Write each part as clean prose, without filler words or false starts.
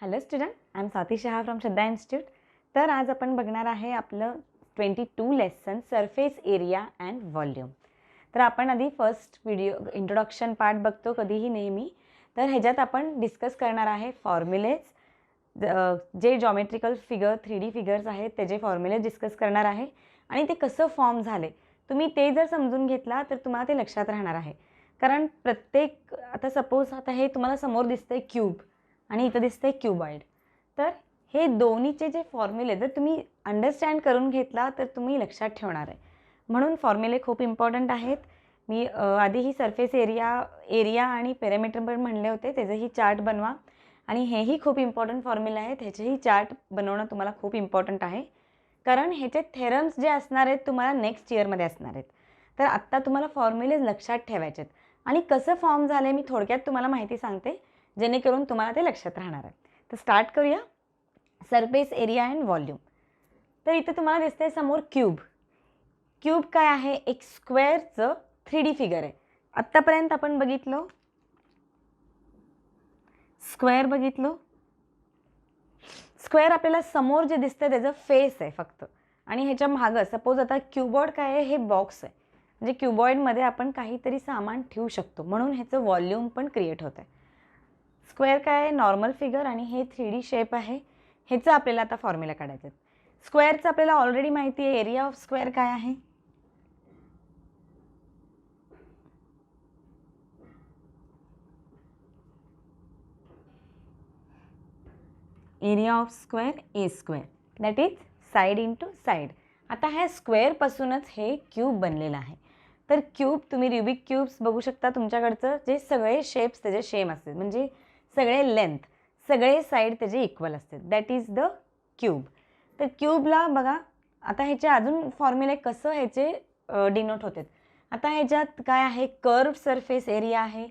Hello student, I am Swati Shah from Shraddha institute. तर आज आपण बघणार आहे आपलं 22 lesson surface area and volume. तर आपण आधी फर्स्ट व्हिडिओ इंट्रोडक्शन पार्ट बघतो कधीही नेहमी. तर ह्याच्यात आपण डिस्कस करणार आहे फॉर्म्युलेज, जे जॉमेट्रिकल फिगर 3D फिगर्स आहेत त्याचे फॉर्म्युले डिस्कस करणार आहे आणि ते कसं फॉर्म झाले. तुम्ही ते जर समजून घेतला तर तुम्हाला ते लक्षात राहणार आहे. कारण प्रत्येक आता सपोज आता हे तुम्हाला समोर दिसतंय क्यूब आणि इथं दिसतंय क्यूबॉइड. तर हे दोन्हीचे जे फॉर्म्युले जर तुम्ही अंडरस्टँड करून घेतला तर तुम्ही लक्षात ठेवणार आहे. म्हणून फॉर्म्युले खूप इम्पॉर्टंट आहेत. मी आधीही सरफेस एरिया आणि पेरिमीटर पण म्हणले होते, त्याचंही चार्ट बनवा. आणि हेही खूप इम्पॉर्टंट फॉर्म्युले आहेत, ह्याचेही चार्ट बनवणं तुम्हाला खूप इम्पॉर्टंट आहे. कारण ह्याचे थेरम्स जे असणार आहेत तुम्हाला नेक्स्ट इयरमध्ये असणार आहेत. तर आत्ता तुम्हाला फॉर्म्युलेज लक्षात ठेवायचे आहेत. आणि कसं फॉर्म झालं मी थोडक्यात तुम्हाला माहिती सांगते, जेणेकरून तुम्हाला ते लक्षात राहणार आहे. तर स्टार्ट करूया. Surface area and volume. तर इथं तुम्हाला दिसतंय समोर क्यूब. क्यूब काय आहे? एक स्क्वेअरचं 3D फिगर आहे. आत्तापर्यंत आपण बघितलं स्क्वेअर बघितलं. स्क्वेअर आपल्याला समोर जे दिसतंय त्याचं फेस आहे फक्त. आणि ह्याच्या मागं सपोज आता क्यूबॉइड काय आहे? हे बॉक्स आहे. म्हणजे क्यूबॉइडमध्ये आपण काहीतरी सामान ठेवू शकतो, म्हणून ह्याचं व्हॉल्यूम पण क्रिएट होतं आहे. स्क्वेअर काय आहे? नॉर्मल फिगर आणि हे 3D शेप आहे. ह्याचं आपल्याला आता फॉर्म्युला काढायचं आहे. स्क्वेअरचं आपल्याला ऑलरेडी माहिती आहे. एरिया ऑफ स्क्वेअर काय आहे? Area of square A square, that is side into side. आता ह्या स्क्वेअरपासूनच हे क्यूब बनलेलं आहे. तर क्यूब तुम्ही रुबिक क्यूब्स बघू शकता तुमच्याकडचं, जे सगळे शेप्स त्याचे सेम असतात, म्हणजे सगळे लेंथ सगळे साईड त्याचे इक्वल असतात, दॅट इज द क्यूब. तर क्यूबला बघा आता ह्याचे अजून फॉर्म्युले कसं ह्याचे डिनोट होतात. आता ह्याच्यात काय आहे? कर्व्ड सरफेस एरिया आहे,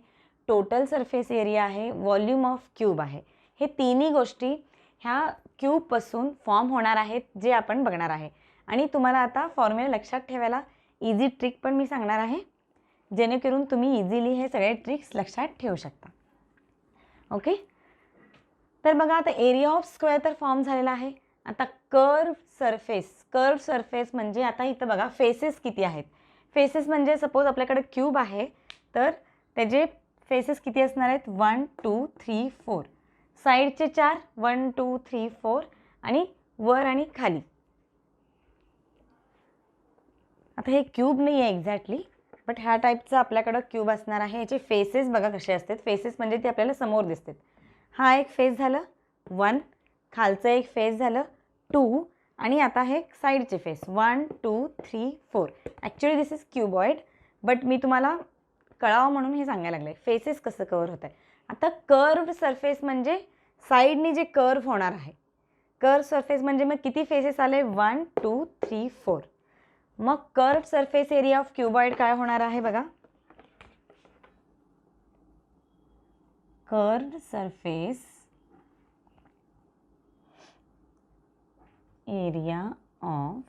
टोटल सरफेस एरिया आहे, व्हॉल्यूम ऑफ क्यूब आहे. हे तिन्ही गोष्टी ह्या क्यूबपासून फॉर्म होणार आहेत, जे आपण बघणार आहे. आणि तुम्हाला आता फॉर्म्युला लक्षात ठेवायला इझी ट्रिक पण मी सांगणार आहे, जेणेकरून तुम्ही इझिली हे सगळे ट्रिक्स लक्षात ठेवू शकता. ओके. तर बघा आता एरिया ऑफ स्क्वेअर तर फॉर्म झालेला आहे. आता कर्व सरफेस म्हणजे आता इथं बघा फेसेस किती आहेत. फेसेस म्हणजे सपोज आपल्याकडे क्यूब आहे तर त्याचे फेसेस किती असणार आहेत? 1 2 3 4. साईडचे 4 1 2 3 4 आणि वर आणि खाली. आता हे क्यूब नाही आहे एक्झॅक्टली, बट ह्या टाईपचं आपल्याकडं क्यूब असणार आहे. याचे फेसेस बघा कसे असतात. फेसेस म्हणजे ते आपल्याला समोर दिसतात. हा एक फेस झालं 1, खालचं एक फेस झालं 2 आणि आता हे साईडचे face 1 2 3 4. Actually this is cuboid, but मी तुम्हाला कळावं म्हणून हे सांगायला लागलं आहे फेसेस कसं कवर होत आहे. आता कर्व्ड सरफेस म्हणजे साईडनी जे कर्व होणार आहे. कर्व सरफेस म्हणजे मग किती फेसेस आले? 1 2 3 4. मग curved surface area of cuboid काय होणार आहे बघा. Curved surface area of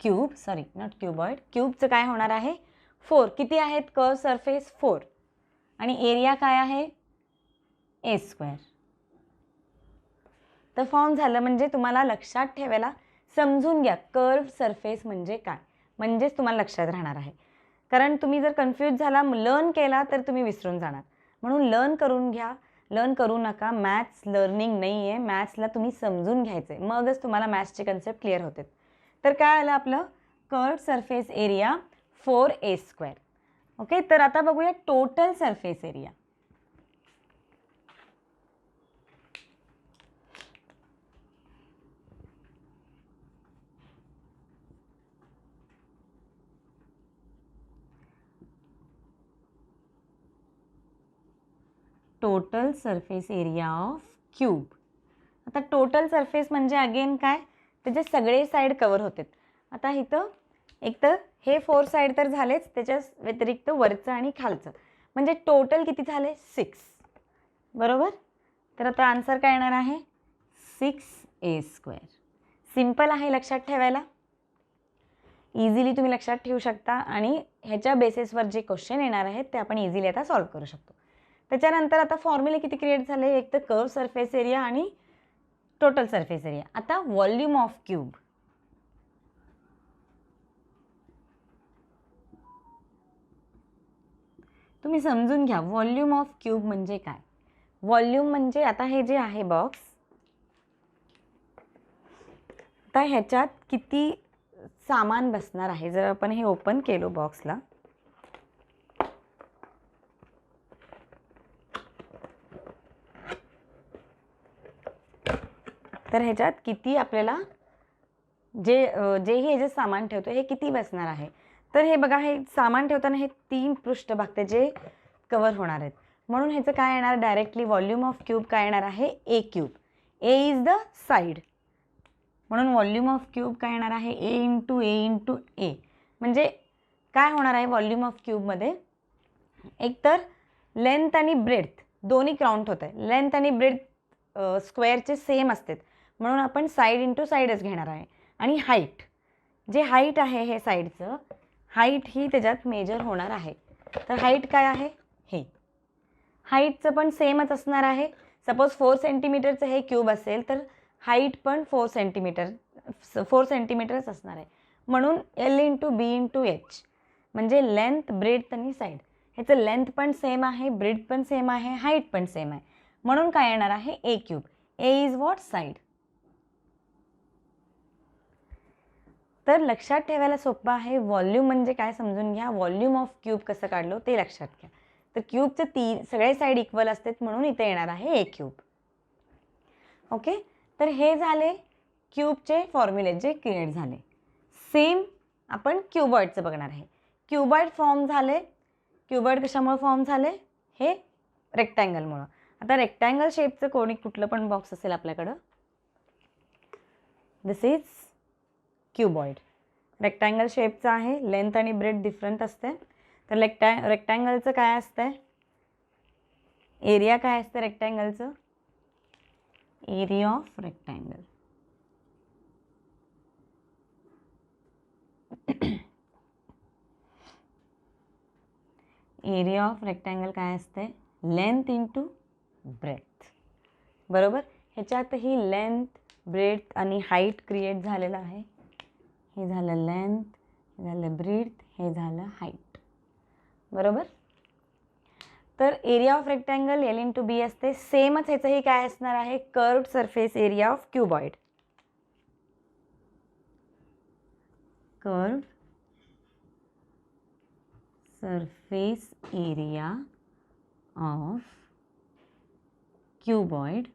cube, sorry not cuboid, क्यूबचं काय होणार आहे? 4. किती आहेत कर्व्ड सरफेस? 4. आणि एरिया काय आहे? ए स्क्वेअर. तर फॉर्म झालं. म्हणजे तुम्हाला लक्षात ठेवायला समजून घ्या कर्व्ड सरफेस म्हणजे काय, म्हणजेच तुम्हाला लक्षात राहणार आहे. कारण तुम्ही जर कन्फ्यूज झाला, लर्न केला तर तुम्ही विसरून जाणार. म्हणून लर्न करून घ्या, लर्न करू नका. मॅथ्स लर्निंग नाही आहे, मॅथ्सला तुम्ही समजून घ्यायचं आहे, मगच तुम्हाला मॅथ्सचे कन्सेप्ट क्लिअर होते. तर काय आलं आपलं? Curved surface area 4a square. Okay. तर आता बघूया total surface area. Total surface area of cube. आता टोटल सरफेस म्हणजे अगेन काय? त्याचे सगळे साईड कवर होतात. आता इथं एक तर हे 4 साईड तर झालेच, त्याच्या व्यतिरिक्त वरचं आणि खालचं, म्हणजे टोटल किती झाले? 6. बरोबर. तर आता आन्सर काय येणार आहे? 6a square. सिम्पल आहे लक्षात ठेवायला, इझिली तुम्ही लक्षात ठेवू शकता आणि ह्याच्या बेसिसवर जे क्वेश्चन येणार आहेत ते आपण इझिली आता सॉल्व्ह करू शकतो. त्याच्यानंतर आता फॉर्म्युले किती क्रिएट झाले, एक तर कर्व सरफेस एरिया आणि टोटल सरफेस एरिया. आता व्हॉल्यूम ऑफ क्यूब. तुम्ही समजून घ्या व्हॉल्यूम ऑफ क्यूब म्हणजे काय. व्हॉल्यूम म्हणजे आता हे जे आहे बॉक्स, आता ह्याच्यात किती सामान बसणार आहे. जर आपण हे ओपन केलो बॉक्सला, तर ह्याच्यात किती आपल्याला जेही हे जे सामान ठेवतो हे किती बसणार आहे. तर हे बघा, हे सामान ठेवताना हे 3 पृष्ठभाग ते जे कवर होणार आहेत. म्हणून ह्याचं काय येणार, डायरेक्टली व्हॉल्यूम ऑफ क्यूब काय येणार आहे, a cube. A is the side, म्हणून व्हॉल्यूम ऑफ क्यूब काय येणार आहे, ए इंटू ए इंटू ए. म्हणजे काय होणार आहे व्हॉल्यूम ऑफ क्यूबमध्ये, एकतर लेंथ आणि ब्रेड्थ दोन्ही काउंट होत आहे. लेंथ आणि ब्रेड्थ स्क्वेअरचे सेम असतात, म्हणून आपण साईड इंटू साईडच घेणार आहे. आणि हाईट, जे हाईट आहे हे साईडचं हाईट ही त्याच्यात मेजर होणार आहे. तर हाईट काय आहे, हे हाईटचं पण सेमच असणार आहे. सपोज 4 सेंटीमीटरचं हे क्यूब असेल तर हाईट पण 4 सेंटीमीटरच असणार आहे. म्हणून l into b into h, म्हणजे लेंथ ब्रेड्थ आणि साईड. ह्याचं लेंथ पण सेम आहे, ब्रेड्थ पण सेम आहे, हाईट पण सेम आहे. म्हणून काय येणार आहे, a cube. A is what, side. तर लक्षात ठेवायला सोपं आहे. व्हॉल्यूम म्हणजे काय समजून घ्या. व्हॉल्यूम ऑफ क्यूब कसं काढलो ते लक्षात घ्या. तर क्यूबचे सगळे साईड इक्वल असतात, म्हणून इथे येणार आहे ए क्यूब. ओके, तर हे झाले क्यूबचे फॉर्म्युले जे क्रिएट झाले. सेम आपण क्यूबॉइडचं बघणार आहे. क्यूबॉइड फॉर्म झाले. क्यूबॉइड कशामुळे फॉर्म झाले, हे रेक्टँगलमुळं. आता रेक्टँगल शेपचं कुठलं पण बॉक्स असेल आपल्याकडं, दिस इज क्यूबॉइड. रेक्टँगल शेपचं आहे, लेंथ आणि ब्रेड डिफरंट असते. तर रेक्टँगलचं काय असतंय, एरिया काय असतं रेक्टँगलचं, area of rectangle. Area of rectangle काय असते, लेंथ इंटू ब्रेथ. बरोबर, ह्याच्यातही लेंथ, ब्रेथ आणि हाईट क्रिएट झालेलं आहे. हे झालं लेंथ, हे झालं ब्रेथ, हे झालं हाईट. बरोबर. तर area of rectangle l into b असते. सेमच ह्याचंही काय असणार आहे, curved surface area of cuboid. Curved surface area of cuboid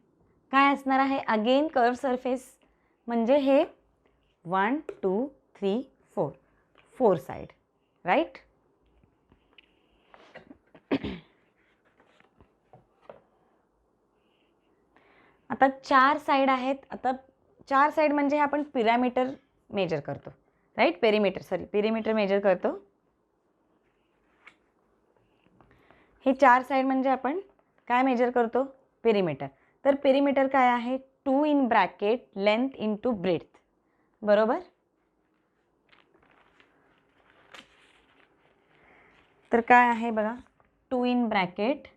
काय असणार आहे, अगेन कर्व सरफेस म्हणजे हे 1 2 3 4 साइड, राईट. आता 4 साइड आहेत. आता 4 साइड म्हणजे आपण पिरामीटर मेजर करतो, राईट. पेरिमीटर मेजर करतो. हे 4 साइड म्हणजे आपण काय मेजर करतो, पेरिमीटर. तर पेरिमीटर काय आहे, 2 in bracket length into breadth. बरोबर. तर काय आहे बघा, 2 in bracket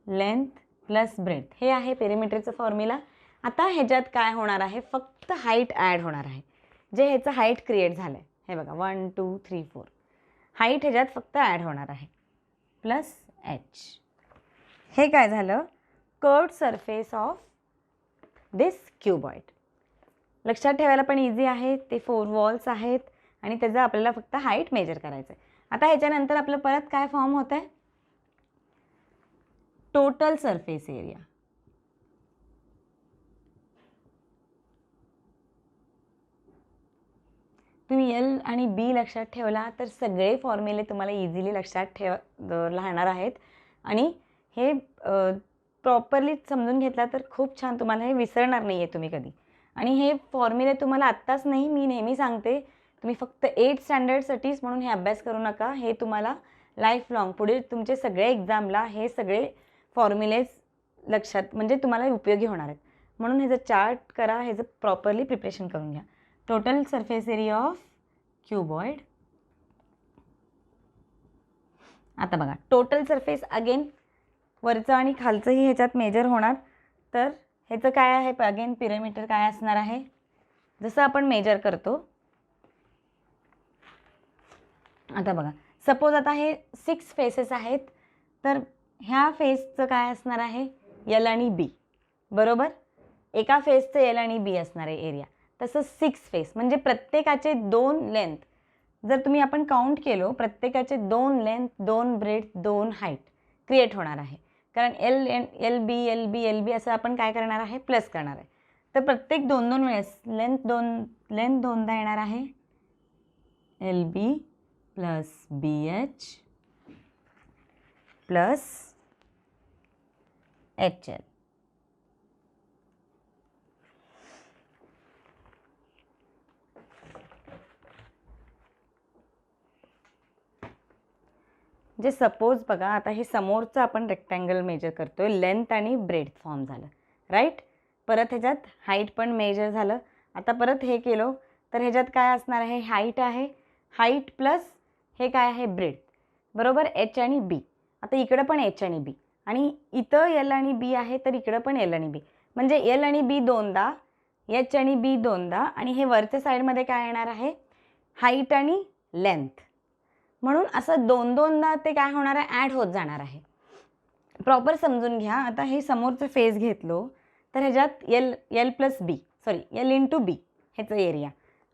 length plus breadth, हे आहे पेरिमीटरचं फॉर्म्युला. आता ह्याच्यात काय होणार आहे, फक्त हाईट ॲड होणार आहे. जे ह्याचं हाईट क्रिएट झालं आहे, हे बघा 1 2 3 4, हाईट ह्याच्यात फक्त ॲड होणार आहे, प्लस एच. हे काय झालं, curved surface of this cuboid. लक्षात ठेवायला पण इझी आहे. ते 4 वॉल्स आहेत आणि त्याचं आपल्याला फक्त हाईट मेजर करायचं आहे. आता ह्याच्यानंतर आपलं परत काय फॉर्म होत आहे, टोटल सरफेस एरिया. तुम्ही एल आणि बी लक्षात ठेवला तर सगळे फॉर्म्युले तुम्हाला इझिली लक्षात राहणार आहेत. आणि हे प्रॉपरली समजून घेतला तर खूप छान, तुम्हाला हे विसरणार नाही आहे तुम्ही कधी. आणि हे फॉर्म्युले तुम्हाला आत्ताच नाही, मी नेहमी सांगते, तुम्ही फक्त 8th स्टँडर्डसाठीच म्हणून हे अभ्यास करू नका. हे तुम्हाला लाईफ लाँग पुढे तुमचे सगळे एक्झामला हे सगळे फॉर्म्युलेज लक्षात म्हणजे तुम्हाला उपयोगी होणार आहेत. म्हणून ह्याचं चार्ट करा, ह्याचं प्रॉपरली प्रिपरेशन करून घ्या. Total surface area of cuboid. आता बघा, टोटल सरफेस अगेन वरचं आणि खालचंही ह्याच्यात मेजर होणार. तर ह्याचं काय आहे, अगेन पिरिमीटर काय असणार आहे, जसं आपण मेजर करतो. आता बघा, सपोज आता हे 6 फेसेस आहेत, तर ह्या फेसचं काय असणार आहे, एल आणि बी, बरोबर. एका फेसचं एल आणि बी असणार आहे एरिया. तसं 6 फेस म्हणजे प्रत्येकाचे 2 लेंथ, जर तुम्ही आपण काउंट केलो, प्रत्येकाचे 2 लेंथ, 2 ब्रेथ, 2 हाईट क्रिएट होणार आहे. कारण एल बी असं आपण काय करणार आहे, प्लस करणार आहे. तर प्रत्येक 2-2 वेळेस लेंथ दोनदा येणार आहे, L B plus B H plus H L. जे सपोज बघा, आता हे समोरचं आपण रेक्टँगल मेजर करतोय, लेंथ आणि ब्रेथ फॉर्म झालं, राईट. परत ह्याच्यात हाईट पण मेजर झालं. आता परत हे केलो तर ह्याच्यात काय असणार आहे, हाईट आहे, हाईट प्लस हे काय आहे, ब्रेथ, बरोबर, एच आणि बी. आता इकडं पण एच आणि बी, आणि इथं एल आणि बी आहे, तर इकडं पण एल आणि बी, म्हणजे एल आणि बी दोनदा, एच आणि बी दोनदा, आणि हे वरच्या साईडमध्ये काय येणार आहे, हाईट आणि लेंथ. म्हणून असं 2-2दा ते काय होणार आहे, ॲड होत जाणार आहे. प्रॉपर समजून घ्या. आता हे समोरचं फेस घेतलो तर ह्याच्यात एल प्लस बी, सॉरी एल इंटू बी ह्याचं एरिया,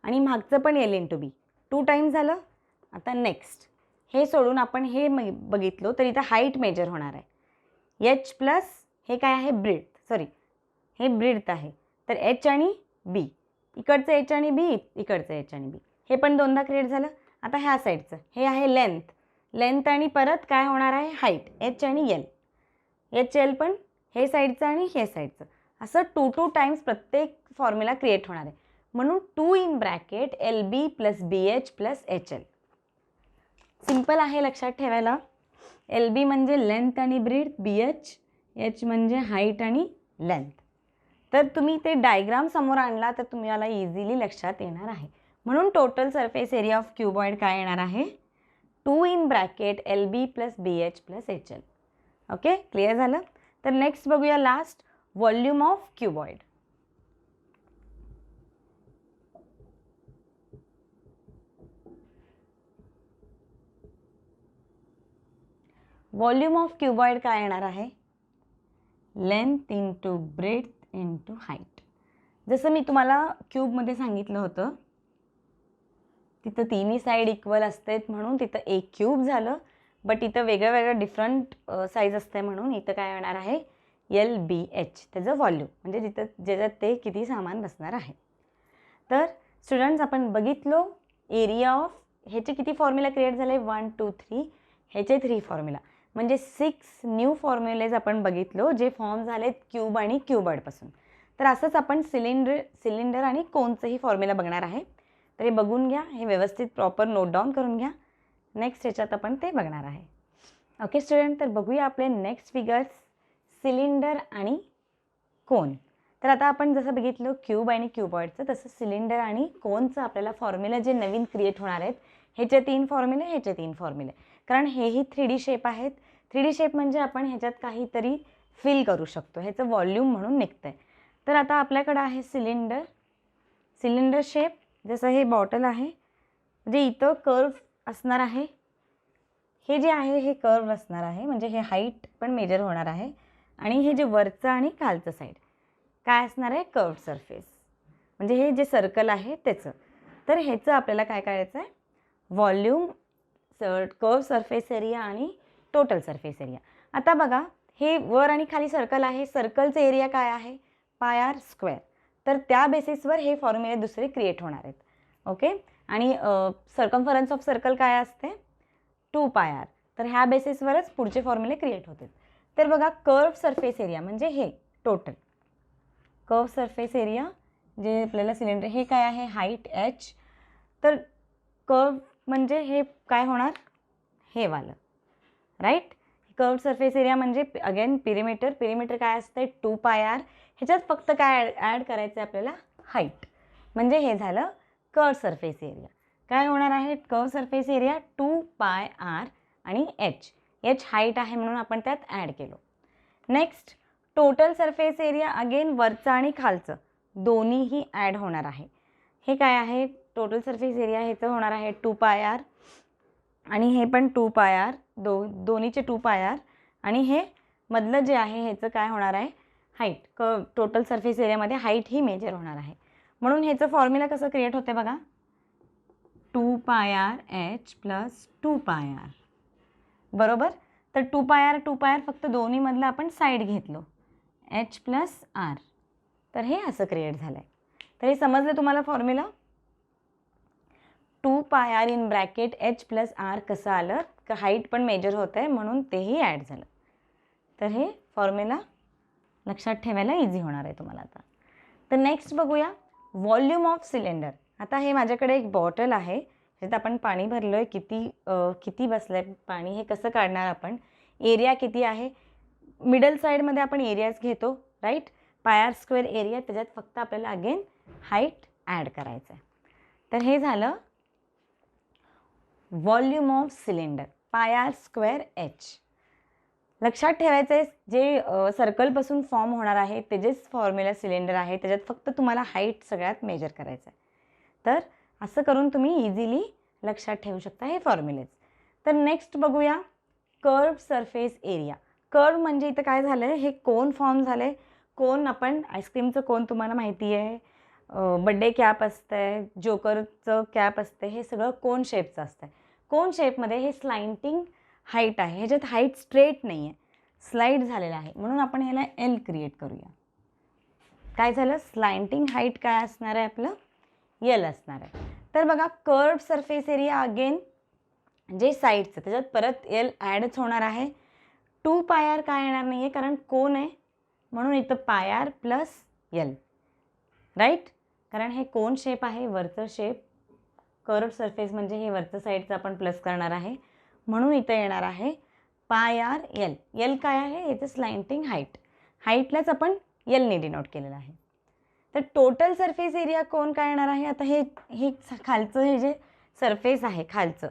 आणि मागचं पण एल इंटू बी, 2 टाईम्स झालं. आता नेक्स्ट हे सोडून आपण हे बघितलो तर इथं हाईट मेजर होणार आहे, एच प्लस हे काय आहे, ब्रेथ, सॉरी हे ब्रेथ आहे, तर एच आणि बी, इकडचं एच आणि बी, इकडचं एच आणि बी, हे पण दोनदा क्रिएट झालं. आता ह्या साईडचं हे आहे लेंथ आणि परत काय होणार आहे, हाईट, एच आणि एच एल पण हे साईडचं आणि हे साईडचं, असं 2 टाईम्स प्रत्येक फॉर्म्युला क्रिएट होणार आहे. म्हणून 2 in bracket L B plus B H plus H L. Simple आहे लक्षात ठेवायला. एल बी म्हणजे लेंथ आणि ब्रेथ, बी एच म्हणजे हाईट आणि लेंथ. तर तुम्ही ते डायग्राम समोर आणला तर तुम्हाला इझिली लक्षात येणार आहे. म्हणून total surface area of cuboid काय येणार आहे, 2 in bracket L B plus B H plus H L. Okay, clear झालं. तर नेक्स्ट बघूया last, volume of cuboid. Volume of cuboid काय येणार आहे, length into breadth into height. जसं मी तुम्हाला क्यूबमध्ये सांगितलं होतं, तिथं तिन्ही साईड इक्वल असतात म्हणून तिथं एक क्यूब झालं. बट इथं वेगळं डिफरंट साईज असते म्हणून इथं काय येणार आहे, एल बी एच, त्याचं व्हॉल्यूम, म्हणजे तिथं ज्याच्यात ते किती सामान बसणार आहे. तर स्टुडंट्स आपण बघितलो एरिया ऑफ, ह्याचे किती फॉर्म्युला क्रिएट झाले, 1 2 3, ह्याचे 3 फॉर्म्युला, म्हणजे 6 न्यू फॉर्म्युलेज आपण बघितलो जे फॉर्म झालेत क्यूब आणि क्यूबॉइडपासून. तर असंच आपण सिलेंडर आणि कोनचंही फॉर्म्युला बघणार आहे. तर हे बघून घ्या, हे व्यवस्थित प्रॉपर नोट डाऊन करून घ्या. नेक्स्ट ह्याच्यात आपण ते बघणार आहे. ओके स्टुडंट, तर बघूया आपले नेक्स्ट फिगर्स, सिलेंडर आणि कोन. तर आता आपण जसं बघितलं क्यूब आणि क्यूबॉइडचं, तसं सिलेंडर आणि कोनचं आपल्याला फॉर्म्युला जे नवीन क्रिएट होणार आहेत, ह्याचे 3 फॉर्म्युले, ह्याचे 3 फॉर्म्युले. कारण हेही 3D शेप आहेत. 3D शेप म्हणजे आपण ह्याच्यात काहीतरी फिल करू शकतो, ह्याचं व्हॉल्यूम म्हणून निघतं आहे. तर आता आपल्याकडं आहे सिलेंडर शेप, जसं हे बॉटल आहे, म्हणजे इथं कर्व असणार आहे, हे जे आहे हे कर्व असणार आहे, म्हणजे हे हाईट पण मेजर होणार आहे, आणि हे जे वरचं आणि खालचं साईड काय असणार आहे, कर्व सरफेस, म्हणजे हे जे सर्कल आहे त्याचं. तर ह्याचं आपल्याला काय करायचं आहे, व्हॉल्यूम, कर्व सरफेस एरिया आणि टोटल सरफेस एरिया. आता बघा, हे वर आणि खाली सर्कल आहे, सर्कलचं एरिया काय आहे, पाय आर स्क्वेअर. तर त्या बेसिसवर हे फॉर्म्युले दुसरे क्रिएट होणार आहेत. ओके, आणि सर्कम्फरन्स ऑफ सर्कल काय असते, 2 पाय आर. तर ह्या बेसिसवरच पुढचे फॉर्म्युले क्रिएट होतील. तर बघा, कर्व सरफेस एरिया म्हणजे हे टोटल कर्व सरफेस एरिया जे आपल्याला सिलेंडर, हे काय आहे, हाईट एच. तर कर्व म्हणजे हे काय होणार, हे वालं, राईट. कर्व सरफेस एरिया म्हणजे अगेन पिरिमीटर काय असते, 2 पाय आर. ह्याच्यात फक्त काय ॲड करायचं आहे आपल्याला, हाईट, म्हणजे हे झालं कर्व सरफेस एरिया. काय होणार आहे, कर्व सरफेस एरिया 2 पाय आर आणि एच हाईट आहे म्हणून आपण त्यात ॲड केलो. Next total surface area, again वरचं आणि खालचं दोन्हीही ॲड होणार आहे. हे काय आहे, टोटल सरफेस एरिया ह्याचं होणार आहे 2πr आणि हे पण 2πr, दोन्हीचे 2πr आणि हे मधलं जे आहे ह्याचं काय होणार आहे, हाईट. टोटल सरफेस एरियामध्ये हाईट ही मेजर होणार आहे. म्हणून ह्याचं फॉर्म्युला कसं क्रिएट होते बघा, 2πrh प्लस 2πr बरोबर. तर 2πr फक्त दोन्हीमधलं आपण साईड घेतलो, h प्लस r, तर हे असं क्रिएट झालं आहे. तर हे समजलं तुम्हाला formula. 2πr in bracket h plus r कसं आलं, का हाईट पण मेजर होत आहे म्हणून तेही ॲड झालं. तर हे फॉर्म्युला लक्षात ठेवायला इझी होणार आहे तुम्हाला आता. तर नेक्स्ट बघूया व्हॉल्यूम ऑफ सिलेंडर. आता हे माझ्याकडे एक बॉटल आहे, ह्याच्यात आपण पाणी भरलो आहे, किती बसलं आहे पाणी हे कसं काढणार आपण, एरिया किती आहे, मिडल साईडमध्ये आपण एरियाज घेतो राईट, πr² एरिया, त्याच्यात फक्त आपल्याला अगेन हाईट ॲड करायचं आहे. तर हे झालं व्हॉल्यूम ऑफ सिलेंडर πr²h. लक्षात ठेवायचं आहे जे सर्कलपासून फॉर्म होणार आहे त्याचेच फॉर्म्युला सिलेंडर आहे, त्याच्यात फक्त तुम्हाला हाईट सगळ्यात मेजर करायचं आहे. तर असं करून तुम्ही इझिली लक्षात ठेवू शकता हे फॉर्म्युलेज. तर नेक्स्ट बघूया कर्व सरफेस एरिया. कर्व म्हणजे इथं काय झालं आहे, हे कोन फॉर्म झालं आहे. कोन आपण आईस्क्रीमचं कोन तुम्हाला माहिती आहे, बड्डे कॅप असतं आहे, जोकरचं कॅप असतं, हे सगळं कोन शेपचं असतं आहे. कोन शेपमध्ये हे स्लाइंटिंग हाईट आहे, ह्याच्यात हाईट स्ट्रेट नाही आहे, स्लाइड झालेला आहे, म्हणून आपण ह्याला एल क्रिएट करूया. काय झालं, स्लाइंटिंग हाईट काय असणार आहे आपलं, एल असणार आहे. तर बघा कर्व सरफेस एरिया अगेन जे साईडचं त्याच्यात परत एल ॲडच होणार आहे. 2πr काय येणार नाही आहे कारण कोन आहे, म्हणून इथं πr प्लस एल राईट, कारण हे कोन शेप आहे, वरचं शेप कर्व सरफेस म्हणजे हे वरचं साईडचं आपण प्लस करणार आहे, म्हणून इथं येणार आहे πr एल. एल काय आहे, इथं स्लाइंटिंग हाईट, हाईटलाच आपण एलने डिनोट केलेलं आहे. तर टोटल सरफेस एरिया कोण काय येणार आहे, आता हे खालचं हे जे सरफेस आहे खालचं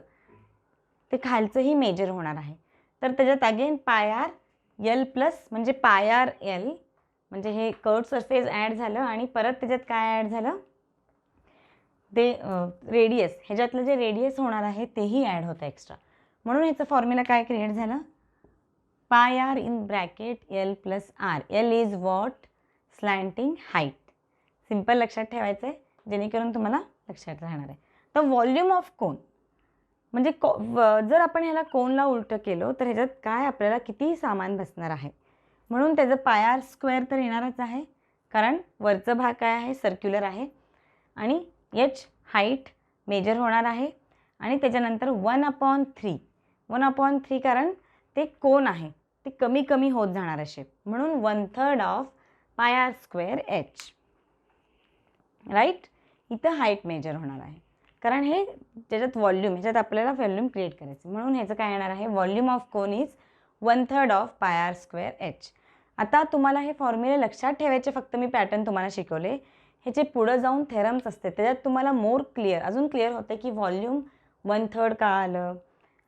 ते खालचंही मेजर होणार आहे. तर त्याच्यात अगेन πr एल प्लस म्हणजे πr एल, म्हणजे हे कर्व सरफेस ॲड झालं आणि परत त्याच्यात काय ॲड झालं, ते रेडियस, ह्याच्यातलं जे रेडियस होणार आहे तेही ॲड होतं एक्स्ट्रा. म्हणून ह्याचं फॉर्म्युला काय क्रिएट झालं, πr in bracket l plus r. L is what, slanting height. Simple लक्षात ठेवायचं आहे जेणेकरून तुम्हाला लक्षात राहणार आहे. तर व्हॉल्यूम ऑफ कोन म्हणजे जर आपण ह्याला कोनला उलटं केलं तर ह्याच्यात काय आपल्याला किती सामान बसणार आहे, म्हणून त्याचं πr² तर येणारच आहे कारण वरचा भाग काय आहे, सर्क्युलर आहे आणि h हाईट मेजर होणार आहे आणि त्याच्यानंतर 1/3. 1/3 कारण ते कोन आहे, ते कमी कमी होत जाणार आहे शेप, म्हणून 1/3 ऑफ πr²h राईट. इथं हाईट मेजर होणार आहे कारण हे त्याच्यात व्हॉल्यूम, ह्याच्यात आपल्याला व्हॉल्यूम क्रिएट करायचं, म्हणून ह्याचं काय येणार आहे, volume of cone is 1/3 of πr²h. आता तुम्हाला हे फॉर्म्युले लक्षात ठेवायचे, फक्त मी पॅटर्न तुम्हाला शिकवले, ह्याचे पुढं जाऊन थेरम्स असते त्याच्यात तुम्हाला मोर क्लिअर, अजून क्लिअर होतं की व्हॉल्यूम 1/3 का आलं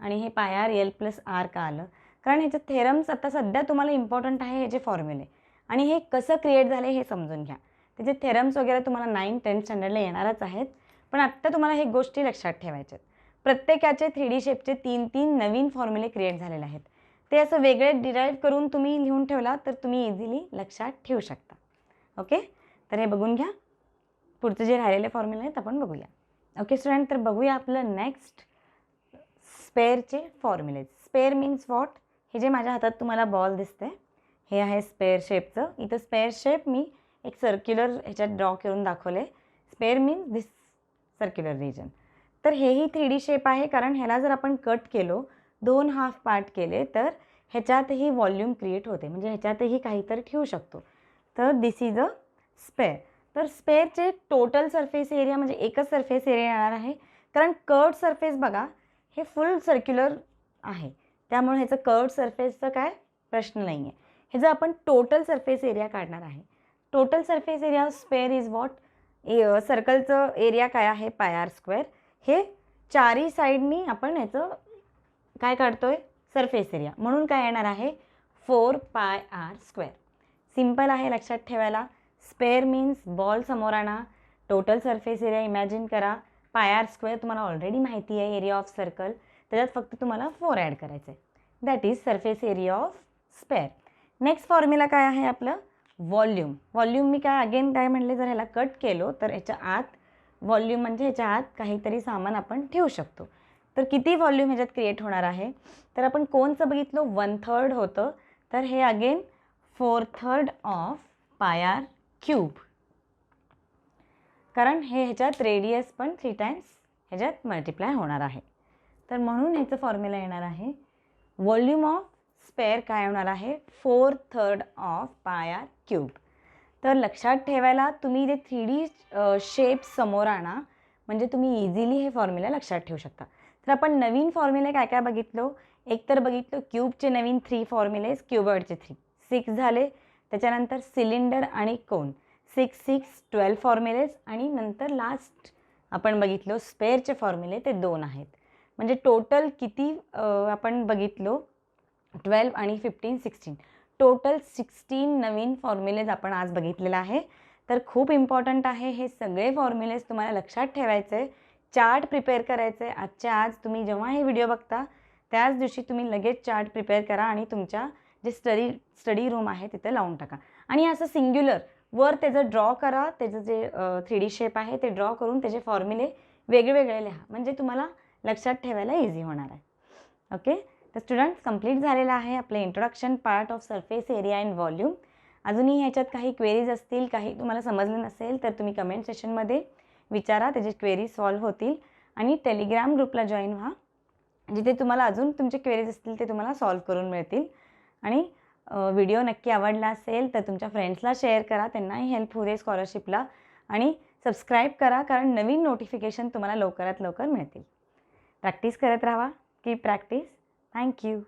आणि हे πr एल प्लस आर का आलं, कारण ह्याचे थेरम्स आता सध्या तुम्हाला इम्पॉर्टंट आहे ह्याचे फॉर्म्युले आणि हे कसं क्रिएट झाले हे समजून घ्या. त्याचे थेरम्स वगैरे तुम्हाला 9-10 स्टँडर्डला येणारच आहेत, पण आत्ता तुम्हाला हे गोष्टी लक्षात ठेवायच्या आहेत. प्रत्येकाचे 3D शेपचे 3 नवीन फॉर्म्युले क्रिएट झालेले आहेत, ते असं वेगळे डिराईव्ह करून तुम्ही लिहून ठेवला तर तुम्ही इझिली लक्षात ठेवू शकता. ओके, तर हे बघून घ्या. पुढचे जे राहिलेले फॉर्म्युले आहेत आपण बघूया. ओके स्टुडंट, तर बघूया आपलं नेक्स्ट स्पेअरचे फॉर्म्युलेज. स्पेअर मीन्स व्हॉट, हे जे माझ्या हातात तुम्हाला बॉल दिसते हे आहे स्पेअर शेपचं. इथं स्पेअर शेप मी एक सर्क्युलर ह्याच्यात ड्रॉ करून दाखवले. स्पेअर मीन्स दिस सर्क्युलर रिजन. तर हेही 3D शेप आहे कारण ह्याला जर आपण कट केलो, 2 हाफ पार्ट केले तर ह्याच्यातही व्हॉल्यूम क्रिएट होते, म्हणजे ह्याच्यातही काहीतरी ठेवू शकतो. तर दिस इज अ स्पेअर. तर स्पेअरचे टोटल सरफेस एरिया म्हणजे एकच सरफेस एरिया येणार आहे कारण कर्व्ड सरफेस बघा हे फुल सर्क्युलर आहे, त्यामुळे ह्याचं कर्व्ड सरफेसचं काय प्रश्न नाही आहे. ह्याचं आपण टोटल सरफेस एरिया काढणार आहे. Total surface area sphere is what, सर्कलचं एरिया काय आहे πr². हे चारही साईडनी आपण ह्याचं काय काढतोय सरफेस एरिया, म्हणून काय येणार आहे 4 पाय आर स्क्वेअर. सिम्पल आहे लक्षात ठेवायला. स्पेअर मीन्स बॉल समोर आणा, टोटल सरफेस एरिया इमॅजिन करा. पाय आर स्क्वेअर तुम्हाला ऑलरेडी माहिती आहे, एरिया ऑफ सर्कल. त्याच्यात फक्त तुम्हाला 4 ॲड करायचं आहे. That is surface area of spare. Next formula काय आहे आपलं? व्हॉल्यूम. व्हॉल्यूम मी काय अगेन काय म्हणले, जर ह्याला कट केलो तर ह्याच्या आत व्हॉल्यूम म्हणजे ह्याच्या आत काहीतरी सामान आपण ठेवू शकतो. तर किती व्हॉल्यूम ह्याच्यात क्रिएट होणार आहे? तर आपण कोणचं बघितलं? 1/3 होतं. तर हे again 4/3 of pi r cube. कारण हे ह्याच्यात रेडियस पण 3 टाइम्स ह्याच्यात मल्टिप्लाय होणार आहे. तर म्हणून ह्याचं फॉर्म्युला येणार आहे व्हॉल्यूम ऑफ स्पेअर काय होणार आहे? 4/3 ऑफ पाय आर क्यूब. तर लक्षात ठेवायला तुम्ही जे 3D शेप समोर आणा, म्हणजे तुम्ही इझिली हे फॉर्म्युला लक्षात ठेवू शकता. तर आपण नवीन फॉर्म्युले काय काय बघितलो? एक तर बघितलो क्यूबचे नवीन 3 फॉर्म्युलेज, क्यूबॉइडचे 6 झाले. त्याच्यानंतर सिलेंडर आणि कोन 6, 12 फॉर्म्युलेज. आणि नंतर लास्ट आपण बघितलो स्पेअरचे फॉर्म्युले, ते 2 आहेत. म्हणजे टोटल किती आपण बघितलो? 12 आणि 15, 16. टोटल 16 नवीन फॉर्म्युलेज आपण आज बघितलेला आहे. तर खूप इम्पॉर्टंट आहे हे सगळे फॉर्म्युलेज तुम्हाला लक्षात ठेवायचे. चार्ट प्रिपेअर करायचे आजच्या आज. तुम्ही जेव्हा हे व्हिडिओ बघता त्याच दिवशी तुम्ही लगेच चार्ट प्रिपेअर करा आणि तुमच्या जे स्टडी रूम आहे तिथे लावून टाका. आणि असं सिंग्युलर वर त्याचं ड्रॉ करा. त्याचं जे 3D शेप आहे ते ड्रॉ करून त्याचे फॉर्म्युले वेगवेगळे लिहा, म्हणजे तुम्हाला लक्षात ठेवायला इझी होणार आहे. ओके. तर स्टुडंट्स कंप्लीट झालेलं आहे आपलं introduction part of surface area and volume. अजूनही ह्याच्यात काही क्वेरीज असतील, काही तुम्हाला समजलं नसेल तर तुम्ही कमेंट सेशनमध्ये विचारा, त्याचे क्वेरीज सॉल्व्ह होतील. आणि टेलिग्राम ग्रुपला जॉईन व्हा, जिथे तुम्हाला अजून तुमचे क्वेरीज असतील ते तुम्हाला सॉल्व्ह करून मिळतील. आणि व्हिडिओ नक्की आवडला असेल तर तुमच्या फ्रेंड्सला शेअर करा, त्यांनाही हेल्प होऊ दे स्कॉलरशिपला. आणि सबस्क्राईब करा, कारण नवीन नोटिफिकेशन तुम्हाला लवकरात लवकर मिळतील. प्रॅक्टिस करत राहा. Keep practice. थँक्यू.